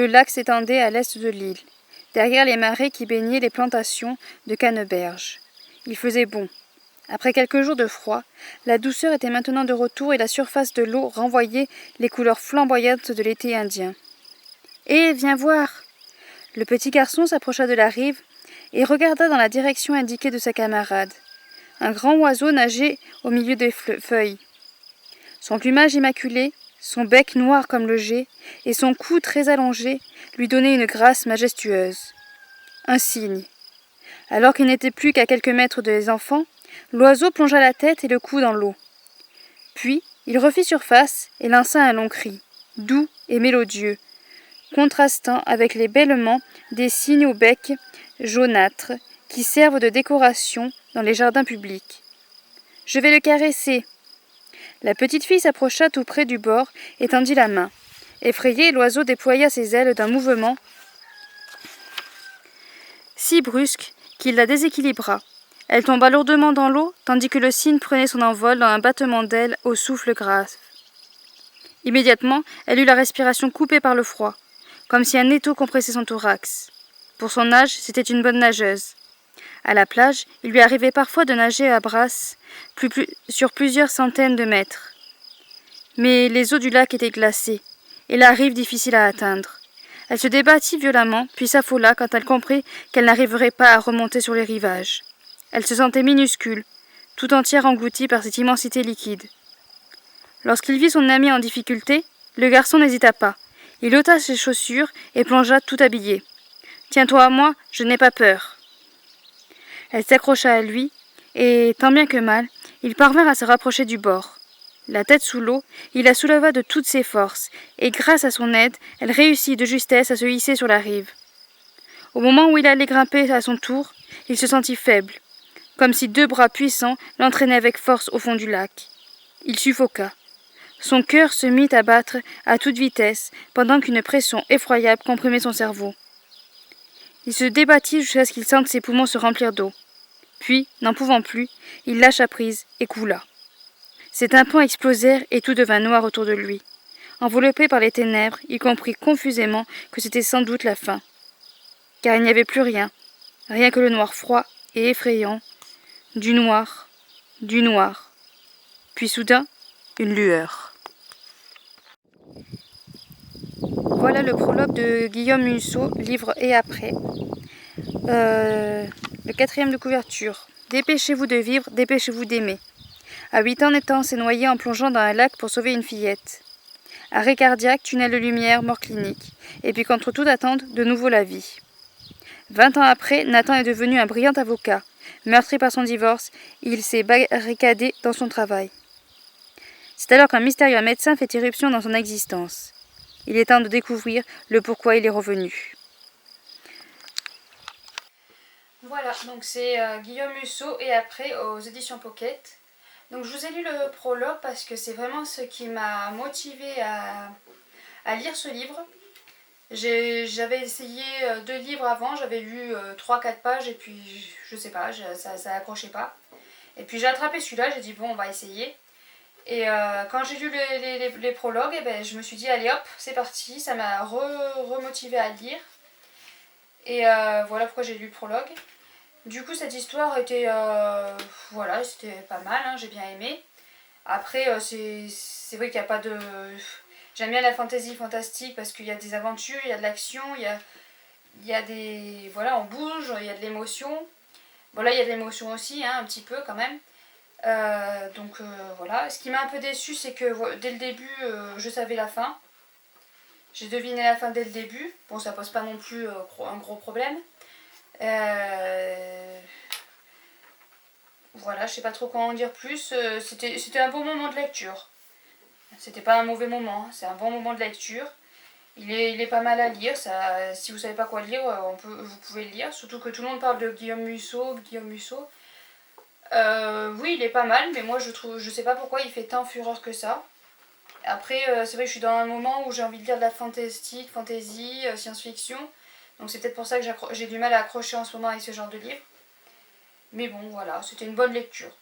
le lac s'étendait à l'est de l'île, derrière les marais qui baignaient les plantations de canneberges. Il faisait bon. Après quelques jours de froid, la douceur était maintenant de retour et la surface de l'eau renvoyait les couleurs flamboyantes de l'été indien. « Hé, viens voir !» Le petit garçon s'approcha de la rive et regarda dans la direction indiquée de sa camarade. Un grand oiseau nageait au milieu des feuilles. Son plumage immaculé, son bec noir comme le jet, et son cou très allongé lui donnaient une grâce majestueuse. Un cygne. Alors qu'il n'était plus qu'à quelques mètres des enfants, l'oiseau plongea la tête et le cou dans l'eau. Puis, il refit surface et lança un long cri, doux et mélodieux, contrastant avec les bêlements des cygnes au bec jaunâtre qui servent de décoration dans les jardins publics. « Je vais le caresser !» La petite fille s'approcha tout près du bord et tendit la main. Effrayé, l'oiseau déploya ses ailes d'un mouvement si brusque qu'il la déséquilibra. Elle tomba lourdement dans l'eau, tandis que le cygne prenait son envol dans un battement d'ailes au souffle grave. Immédiatement, elle eut la respiration coupée par le froid, comme si un étau compressait son thorax. Pour son âge, c'était une bonne nageuse. À la plage, il lui arrivait parfois de nager à brasse sur plusieurs centaines de mètres. Mais les eaux du lac étaient glacées, et la rive difficile à atteindre. Elle se débattit violemment, puis s'affola quand elle comprit qu'elle n'arriverait pas à remonter sur les rivages. Elle se sentait minuscule, tout entière engloutie par cette immensité liquide. Lorsqu'il vit son ami en difficulté, le garçon n'hésita pas. Il ôta ses chaussures et plongea tout habillé. « Tiens-toi à moi, je n'ai pas peur. » Elle s'accrocha à lui, et, tant bien que mal, ils parvinrent à se rapprocher du bord. La tête sous l'eau, il la souleva de toutes ses forces, et grâce à son aide, elle réussit de justesse à se hisser sur la rive. Au moment où il allait grimper à son tour, il se sentit faible, comme si deux bras puissants l'entraînaient avec force au fond du lac. Il suffoqua. Son cœur se mit à battre à toute vitesse, pendant qu'une pression effroyable comprimait son cerveau. Il se débattit jusqu'à ce qu'il sente ses poumons se remplir d'eau. Puis, n'en pouvant plus, il lâcha prise et coula. Ses tympans explosèrent et tout devint noir autour de lui. Enveloppé par les ténèbres, il comprit confusément que c'était sans doute la fin. Car il n'y avait plus rien, rien que le noir froid et effrayant, du noir, du noir. Puis soudain, une lueur. Voilà le prologue de Guillaume Musso, livre Et après. Le 4e de couverture. Dépêchez-vous de vivre, dépêchez-vous d'aimer. À 8 ans, Nathan s'est noyé en plongeant dans un lac pour sauver une fillette. Arrêt cardiaque, tunnel de lumière, mort clinique. Et puis contre toute attente, de nouveau la vie. 20 ans après, Nathan est devenu un brillant avocat. Meurtri par son divorce, il s'est barricadé dans son travail. C'est alors qu'un mystérieux médecin fait irruption dans son existence. Il est temps de découvrir le pourquoi il est revenu. Voilà, donc c'est Guillaume Musso et après aux éditions Pocket. Donc je vous ai lu le prologue parce que c'est vraiment ce qui m'a motivée à lire ce livre. J'avais essayé 2 livres avant, j'avais lu 3-4 pages et puis je sais pas, ça accrochait pas. Et puis j'ai attrapé celui-là, j'ai dit bon on va essayer. Et quand j'ai lu les prologues, je me suis dit allez hop, c'est parti, ça m'a remotivée à lire. Et voilà pourquoi j'ai lu le prologue. Du coup cette histoire était, voilà, c'était pas mal, hein, j'ai bien aimé. Après c'est vrai qu'il n'y a pas de... J'aime bien la fantasy fantastique parce qu'il y a des aventures, il y a de l'action, il y a des... Voilà, on bouge, il y a de l'émotion. Bon là il y a de l'émotion aussi, hein, un petit peu quand même. Donc voilà, ce qui m'a un peu déçue c'est que dès le début je savais la fin. J'ai deviné la fin dès le début. Bon ça pose pas non plus un gros problème. Voilà, je sais pas trop quoi en dire plus. C'était un bon moment de lecture. C'était pas un mauvais moment, c'est un bon moment de lecture. Il est pas mal à lire, ça, si vous savez pas quoi lire, vous pouvez le lire. Surtout que tout le monde parle de Guillaume Musso. Oui, il est pas mal, mais moi je sais pas pourquoi il fait tant fureur que ça. Après, c'est vrai que je suis dans un moment où j'ai envie de lire de la fantastique, fantasy, science-fiction. Donc c'est peut-être pour ça que j'ai du mal à accrocher en ce moment avec ce genre de livre. Mais bon, voilà, c'était une bonne lecture.